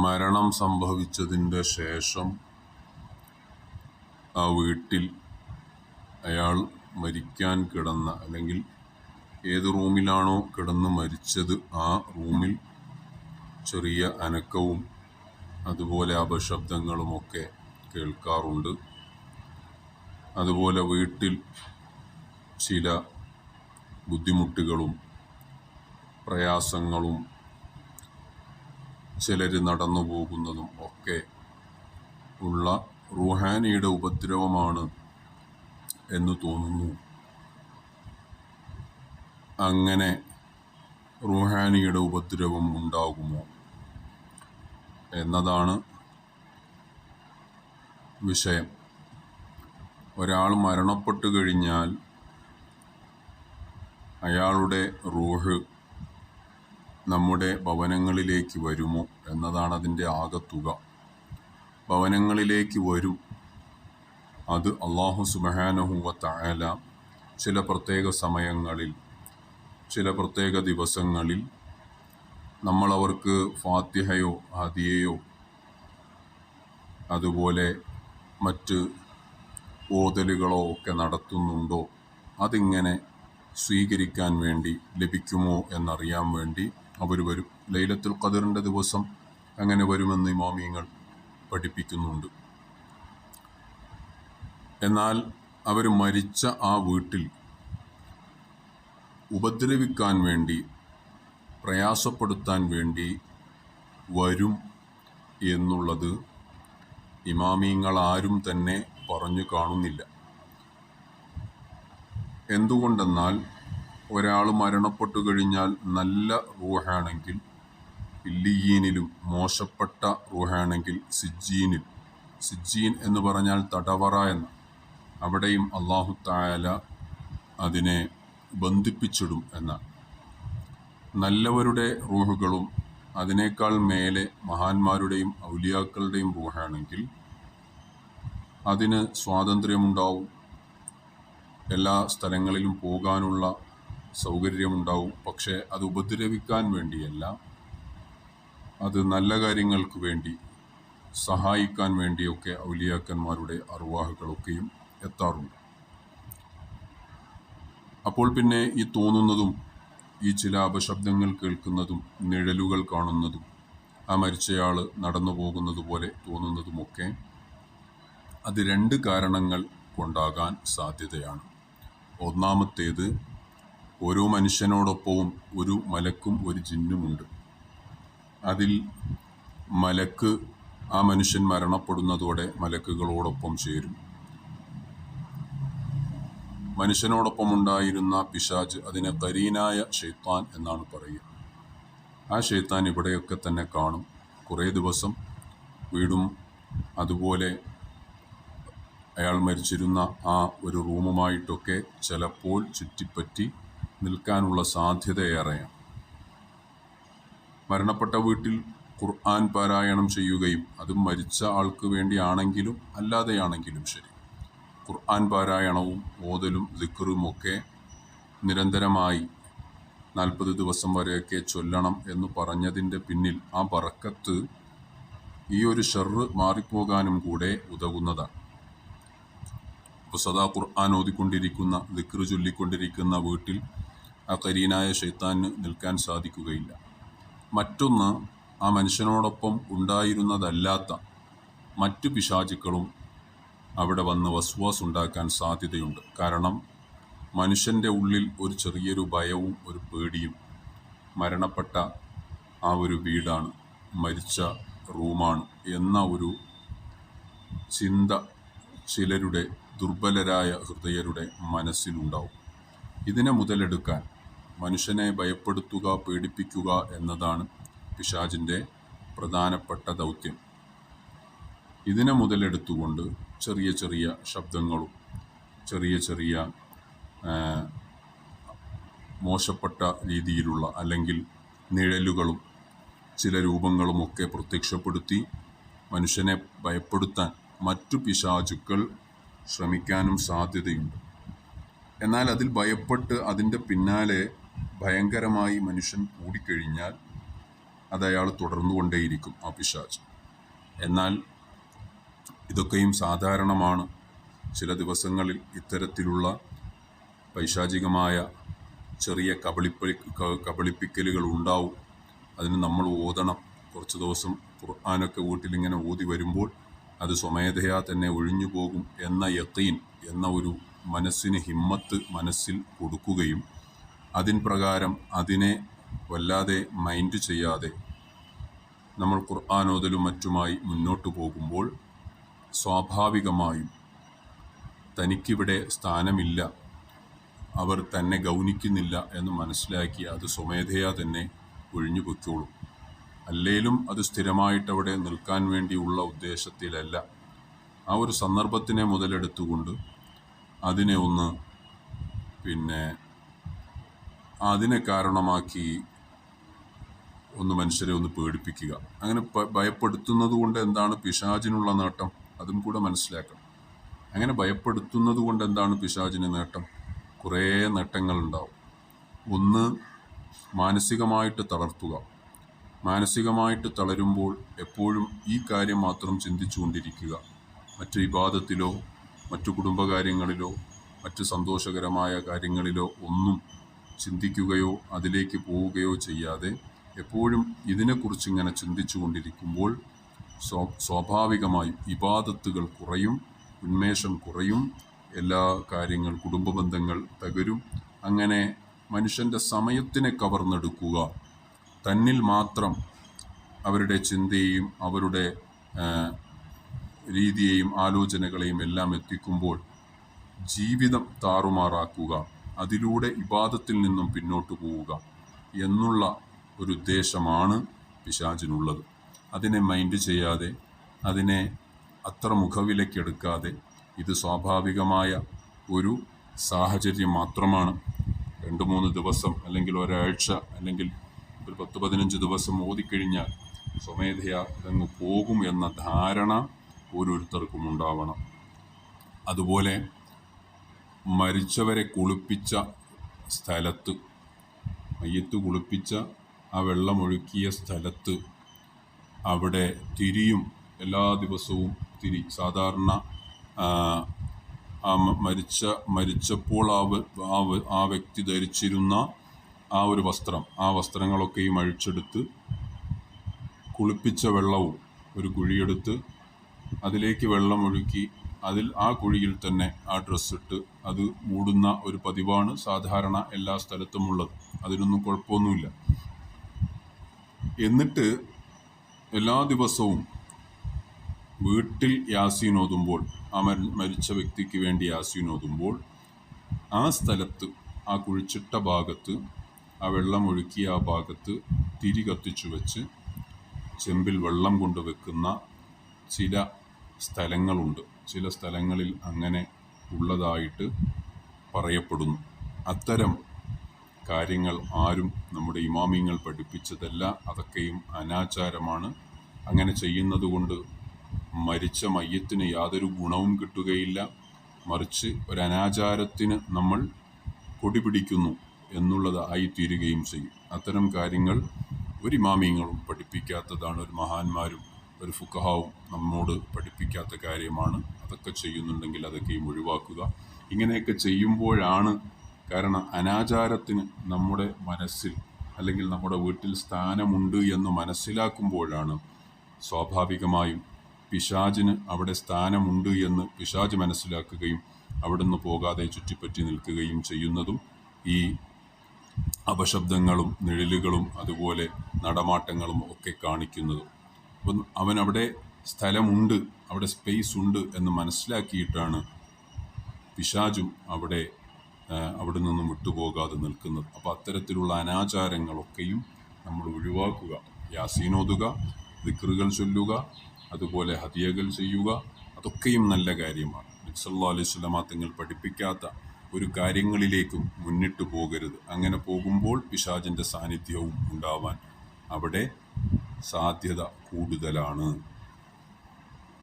മരണം സംഭവിച്ചതിൻ്റെ ശേഷം ആ വീട്ടിൽ അയാൾ മരിക്കാൻ കിടന്ന അല്ലെങ്കിൽ ഏത് റൂമിലാണോ കിടന്ന് മരിച്ചത് ആ റൂമിൽ ചെറിയ അനക്കവും അതുപോലെ അപശബ്ദങ്ങളുമൊക്കെ കേൾക്കാറുണ്ട്. അതുപോലെ വീട്ടിൽ ചില ബുദ്ധിമുട്ടുകളും പ്രയാസങ്ങളും ചിലർ നടന്നു പോകുന്നതും ഒക്കെ ഉള്ള റൂഹാനിയുടെ ഉപദ്രവമാണ് എന്ന് തോന്നുന്നു. അങ്ങനെ റൂഹാനിയുടെ ഉപദ്രവം ഉണ്ടാകുമോ എന്നതാണ് വിഷയം. ഒരാൾ മരണപ്പെട്ടു കഴിഞ്ഞാൽ അയാളുടെ റൂഹ് നമ്മുടെ ഭവനങ്ങളിലേക്ക് വരുമോ എന്നതാണ് അതിൻ്റെ ആകത്തുക. ഭവനങ്ങളിലേക്ക് വരും. അത് അല്ലാഹു സുബ്ഹാനഹു വ തആല ചില പ്രത്യേക സമയങ്ങളിൽ ചില പ്രത്യേക ദിവസങ്ങളിൽ നമ്മളവർക്ക് ഫാത്തിഹയോ ഹദിയയോ അതുപോലെ മറ്റ് ഓതലുകളോ ഒക്കെ നടത്തുന്നുണ്ടോ, അതിങ്ങനെ സ്വീകരിക്കാൻ വേണ്ടി ലഭിക്കുമോ എന്നറിയാൻ വേണ്ടി അവർ വരും. ലൈലത്തുൽ ഖദറിൻ്റെ ദിവസം അങ്ങനെ വരുമെന്ന് ഇമാമിയങ്ങൾ പഠിപ്പിക്കുന്നുണ്ട്. എന്നാൽ അവർ മരിച്ച ആ വീട്ടിൽ ഉപദ്രവിക്കാൻ വേണ്ടി പ്രയാസപ്പെടുത്താൻ വേണ്ടി വരും എന്നുള്ളത് ഇമാമിയങ്ങൾ ആരും തന്നെ പറഞ്ഞു കാണുന്നില്ല. എന്തുകൊണ്ടെന്നാൽ ഒരാൾ മരണപ്പെട്ടു കഴിഞ്ഞാൽ നല്ല റൂഹാണെങ്കിൽ ഇല്ലിയീനിലും, മോശപ്പെട്ട റൂഹാണെങ്കിൽ സിജ്ജീനിൽ, സിജ്ജീൻ എന്ന് പറഞ്ഞാൽ തടവറ എന്ന്, അവിടെയും അല്ലാഹു തആല അതിനെ ബന്ധിപ്പിച്ചിടും എന്നാണ്. നല്ലവരുടെ റൂഹുകളും അതിനേക്കാൾ മേലെ മഹാന്മാരുടെയും ഔലിയാക്കളുടെയും റൂഹാണെങ്കിൽ അതിന് സ്വാതന്ത്ര്യമുണ്ടാവും, എല്ലാ സ്ഥലങ്ങളിലും പോകാനുള്ള സൗകര്യമുണ്ടാവും. പക്ഷേ അത് ഉപദ്രവിക്കാൻ വേണ്ടിയല്ല, അത് നല്ല കാര്യങ്ങൾക്ക് വേണ്ടി സഹായിക്കാൻ വേണ്ടിയൊക്കെ ഔലിയാക്കന്മാരുടെ അർവാഹുകളൊക്കെയും എത്താറുണ്ട്. അപ്പോൾ പിന്നെ ഈ തോന്നുന്നതും ഈ ചില അപശബ്ദങ്ങൾ കേൾക്കുന്നതും നിഴലുകൾ കാണുന്നതും ആ മരിച്ചയാൾ നടന്നു പോകുന്നത് പോലെ തോന്നുന്നതുമൊക്കെ അത് രണ്ട് കാരണങ്ങൾ കൊണ്ടാകാൻ സാധ്യതയാണ്. ഒന്നാമത്തേത്, ഓരോ മനുഷ്യനോടൊപ്പവും ഒരു മലക്കും ഒരു ജിന്നുമുണ്ട്. അതിൽ മലക്ക് ആ മനുഷ്യൻ മരണപ്പെടുന്നതോടെ മലക്കുകളോടൊപ്പം ചേരും. മനുഷ്യനോടൊപ്പം ഉണ്ടായിരുന്ന പിശാച്, അതിനെ ഖരീനായ ശൈത്താൻ എന്നാണ് പറയുക. ആ ശൈത്താൻ ഇവിടെയൊക്കെ തന്നെ കാണും. കുറേ ദിവസം വീടും അതുപോലെ അയാൾ മരിച്ചിരുന്ന ആ ഒരു റൂമുമായിട്ടൊക്കെ ചിലപ്പോൾ ചുറ്റിപ്പറ്റി നിൽക്കാനുള്ള സാധ്യതയേറെയാണ്. മരണപ്പെട്ട വീട്ടിൽ ഖുർആൻ പാരായണം ചെയ്യുകയും, അതും മരിച്ച ആൾക്ക് വേണ്ടിയാണെങ്കിലും അല്ലാതെയാണെങ്കിലും ശരി, ഖുർആൻ പാരായണവും ഓതലും ദിക്റുമൊക്കെ നിരന്തരമായി 40 ദിവസം വരെയൊക്കെ ചൊല്ലണം എന്ന് പറഞ്ഞതിൻ്റെ പിന്നിൽ ആ ബറക്കത്ത് ഈ ഒരു ഷർറ് മാറിപ്പോകാനും കൂടെ ഉതകുന്നതാണ്. ഇപ്പോൾ സദാ ഖുർആൻ ഓതിക്കൊണ്ടിരിക്കുന്ന, ദിക്റ് ചൊല്ലിക്കൊണ്ടിരിക്കുന്ന വീട്ടിൽ ആ ഖരീനായ ശൈത്താന് നിൽക്കാൻ സാധിക്കുകയില്ല. മറ്റൊന്ന്, ആ മനുഷ്യനോടൊപ്പം ഉണ്ടായിരുന്നതല്ലാത്ത മറ്റു പിശാചുക്കളും അവിടെ വന്ന് വസ്വാസ് ഉണ്ടാക്കാൻ സാധ്യതയുണ്ട്. കാരണം മനുഷ്യൻ്റെ ഉള്ളിൽ ഒരു ചെറിയൊരു ഭയവും ഒരു പേടിയും, മരണപ്പെട്ട ആ ഒരു വീടാണ്, മരിച്ച റൂമാണ് എന്ന ഒരു ചിന്ത ചിലരുടെ ദുർബലരായ ഹൃദയരുടെ മനസ്സിലുണ്ടാവും. ഇതിനെ മുതലെടുക്കാൻ മനുഷ്യനെ ഭയപ്പെടുത്തുക, പേടിപ്പിക്കുക എന്നതാണ് പിശാചിൻ്റെ പ്രധാനപ്പെട്ട ദൗത്യം. ഇതിനെ മുതലെടുത്തുകൊണ്ട് ചെറിയ ചെറിയ ശബ്ദങ്ങളും ചെറിയ ചെറിയ മോശപ്പെട്ട രീതിയിലുള്ള അല്ലെങ്കിൽ നിഴലുകളും ചില രൂപങ്ങളുമൊക്കെ പ്രത്യക്ഷപ്പെടുത്തി മനുഷ്യനെ ഭയപ്പെടുത്താൻ മറ്റു പിശാചുക്കൾ ശ്രമിക്കാനും സാധ്യതയുണ്ട്. എന്നാൽ അതിൽ ഭയപ്പെട്ട് അതിൻ്റെ പിന്നാലെ ഭയങ്കരമായി മനുഷ്യൻ കൂടിക്കഴിഞ്ഞാൽ അത് അയാൾ തുടർന്നുകൊണ്ടേയിരിക്കും, ആ പിശാച്. എന്നാൽ ഇതൊക്കെയും സാധാരണമാണ്. ചില ദിവസങ്ങളിൽ ഇത്തരത്തിലുള്ള പൈശാചികമായ ചെറിയ കബളിപ്പിക്കലുകൾ ഉണ്ടാവും. അതിന് നമ്മൾ ഓതണം. കുറച്ച് ദിവസം ഖുർആനൊക്കെ വീട്ടിലിങ്ങനെ ഓതി വരുമ്പോൾ അത് സ്വമേധയാ തന്നെ ഒഴിഞ്ഞു പോകും എന്ന യഖീൻ, എന്ന ഒരു മനസ്സിന് ഹിമ്മത്ത് മനസ്സിൽ കൊടുക്കുകയും അതിൻ പ്രകാരം അതിനെ വല്ലാതെ മൈൻഡ് ചെയ്യാതെ നമ്മൾ ഖുർആനോദലും മറ്റുമായി മുന്നോട്ട് പോകുമ്പോൾ സ്വാഭാവികമായും തനിക്കിവിടെ സ്ഥാനമില്ല, അവർ തന്നെ ഗൗനിക്കുന്നില്ല എന്ന് മനസ്സിലാക്കി അത് സ്വമേധയാ തന്നെ ഒഴിഞ്ഞു പൊയ്ക്കോളും. അല്ലേലും അത് സ്ഥിരമായിട്ടവിടെ നിൽക്കാൻ വേണ്ടിയുള്ള ഉദ്ദേശത്തിലല്ല. ആ ഒരു സന്ദർഭത്തിനെ മുതലെടുത്തുകൊണ്ട് അതിനെ ഒന്ന് അതിനെ കാരണമാക്കി ഒന്ന് മനുഷ്യരെ ഒന്ന് പേടിപ്പിക്കുക. അങ്ങനെ ഭയപ്പെടുത്തുന്നത് കൊണ്ട് എന്താണ് പിശാചിനുള്ള നേട്ടം? അതും കൂടെ മനസ്സിലാക്കണം. അങ്ങനെ ഭയപ്പെടുത്തുന്നത് കൊണ്ട് എന്താണ് പിശാചിന് നേട്ടം? കുറേ നേട്ടങ്ങളുണ്ടാവും. ഒന്ന്, മാനസികമായിട്ട് തളർത്തുക. മാനസികമായിട്ട് തളരുമ്പോൾ എപ്പോഴും ഈ കാര്യം മാത്രം ചിന്തിച്ചുകൊണ്ടിരിക്കുക. മറ്റു ഇബാദത്തിലോ മറ്റു കുടുംബകാര്യങ്ങളിലോ മറ്റു സന്തോഷകരമായ കാര്യങ്ങളിലോ ഒന്നും ചിന്തിക്കുകയോ അതിലേക്ക് പോവുകയോ ചെയ്യാതെ എപ്പോഴും ഇതിനെക്കുറിച്ച് ഇങ്ങനെ ചിന്തിച്ചു കൊണ്ടിരിക്കുമ്പോൾ സ്വാഭാവികമായും ഇബാദത്തുകൾ കുറയും, ഉന്മേഷം കുറയും, എല്ലാ കാര്യങ്ങൾ, കുടുംബ ബന്ധങ്ങൾ തകരും. അങ്ങനെ മനുഷ്യൻ്റെ സമയത്തിനെ കവർന്നെടുക്കുക, തന്നിൽ മാത്രം അവരുടെ ചിന്തയെയും അവരുടെ രീതിയെയും ആലോചനകളെയും എല്ലാം എത്തിക്കുമ്പോൾ ജീവിതം താറുമാറാക്കുക, അതിലൂടെ ഇബാദത്തിൽ നിന്നും പിന്നോട്ട് പോവുക എന്നുള്ള ഒരു ഉദ്ദേശമാണ് പിശാചിനുള്ളത്. അതിനെ മൈൻഡ് ചെയ്യാതെ, അതിനെ അത്ര മുഖവിലക്കെടുക്കാതെ, ഇത് സ്വാഭാവികമായ ഒരു സാഹചര്യം മാത്രമാണ്. 2-3 ദിവസം അല്ലെങ്കിൽ ഒരാഴ്ച അല്ലെങ്കിൽ ഒരു 10-15 ദിവസം ഓതിക്കഴിഞ്ഞാൽ സ്വമേധയാ ഇതങ്ങ് പോകും എന്ന ധാരണ ഓരോരുത്തർക്കും ഉണ്ടാവണം. അതുപോലെ മരിച്ചവരെ കുളിപ്പിച്ച സ്ഥലത്ത്, മയ്യത്ത് കുളിപ്പിച്ച ആ വെള്ളമൊഴുക്കിയ സ്ഥലത്ത് അവിടെ തിരിയും. എല്ലാ ദിവസവും തിരി. സാധാരണ മരിച്ചപ്പോൾ ആ വ്യക്തി ധരിച്ചിരുന്ന ആ ഒരു വസ്ത്രം, ആ വസ്ത്രങ്ങളൊക്കെയും അഴിച്ചെടുത്ത് കുളിപ്പിച്ച വെള്ളവും ഒരു കുഴിയെടുത്ത് അതിലേക്ക് വെള്ളമൊഴുക്കി ആ കുഴിയിൽ തന്നെ ആ ഡ്രസ്സിട്ട് അത് മൂടുന്ന ഒരു പതിവാണ് സാധാരണ എല്ലാ സ്ഥലത്തും ഉള്ളത്. അതിനൊന്നും കുഴപ്പമൊന്നുമില്ല. എന്നിട്ട് എല്ലാ ദിവസവും വീട്ടിൽ യാസീൻ ഓതുമ്പോൾ, ആ മരിച്ച വ്യക്തിക്ക് വേണ്ടി യാസീൻ ഓതുമ്പോൾ ആ സ്ഥലത്ത്, ആ കുഴിച്ചിട്ട ഭാഗത്ത്, ആ വെള്ളം ഒഴുക്കിയ ആ ഭാഗത്ത് തിരി കത്തിച്ചു വെച്ച് ചെമ്പിൽ വെള്ളം കൊണ്ട് വെക്കുന്ന ചില സ്ഥലങ്ങളുണ്ട്. ചില സ്ഥലങ്ങളിൽ അങ്ങനെ ഉള്ളതായിട്ട് പറയപ്പെടുന്നു. അത്തരം കാര്യങ്ങൾ ആരും നമ്മുടെ ഇമാമിങ്ങൾ പഠിപ്പിച്ചതല്ല. അതൊക്കെയും അനാചാരമാണ്. അങ്ങനെ ചെയ്യുന്നത് കൊണ്ട് മരിച്ച മയ്യത്തിന് യാതൊരു ഗുണവും കിട്ടുകയില്ല. മറിച്ച് ഒരനാചാരത്തിന് നമ്മൾ കൊടിപിടിക്കുന്നു എന്നുള്ളതായി തീരുകയും ചെയ്യും. അത്തരം കാര്യങ്ങൾ ഒരു ഇമാമിങ്ങളും പഠിപ്പിക്കാത്തതാണ്. ഒരു മഹാന്മാരും ഒരു ഫുഖഹാവും നമ്മോട് പഠിപ്പിക്കാത്ത കാര്യമാണ്. അതൊക്കെ ചെയ്യുന്നുണ്ടെങ്കിൽ അതൊക്കെയും ഒഴിവാക്കുക. ഇങ്ങനെയൊക്കെ ചെയ്യുമ്പോഴാണ്, കാരണം അനാചാരത്തിന് നമ്മുടെ മനസ്സിൽ അല്ലെങ്കിൽ നമ്മുടെ വീട്ടിൽ സ്ഥാനമുണ്ട് എന്ന് മനസ്സിലാക്കുമ്പോഴാണ് സ്വാഭാവികമായും പിശാചിന് അവിടെ സ്ഥാനമുണ്ട് എന്ന് പിശാച് മനസ്സിലാക്കുകയും അവിടുന്ന് പോകാതെ ചുറ്റിപ്പറ്റി നിൽക്കുകയും ചെയ്യുന്നതും ഈ അപശബ്ദങ്ങളും നിഴലുകളും അതുപോലെ നടമാട്ടങ്ങളും ഒക്കെ കാണിക്കുന്നതും. അപ്പം അവനവിടെ സ്ഥലമുണ്ട്, അവിടെ സ്പേസ് ഉണ്ട് എന്ന് മനസ്സിലാക്കിയിട്ടാണ് പിശാചും അവിടെ നിന്നും വിട്ടുപോകാതെ നിൽക്കുന്നത്. അപ്പോൾ അത്തരത്തിലുള്ള അനാചാരങ്ങളൊക്കെയും നമ്മൾ ഒഴിവാക്കുക. യാസീനോതുക, ദിക്റുകൾ ചൊല്ലുക, അതുപോലെ ഹദിയകൾ ചെയ്യുക, അതൊക്കെയും നല്ല കാര്യമാണ്. നബി സല്ലല്ലാഹു അലൈഹി വസല്ലമ തങ്ങൾ പഠിപ്പിക്കാത്ത ഒരു കാര്യങ്ങളിലേക്കും മുന്നിട്ട് പോകരുത്. അങ്ങനെ പോകുമ്പോൾ പിശാചിൻ്റെ സാന്നിധ്യവും ഉണ്ടാവാൻ അവിടെ സാധ്യത കൂടുതലാണ്.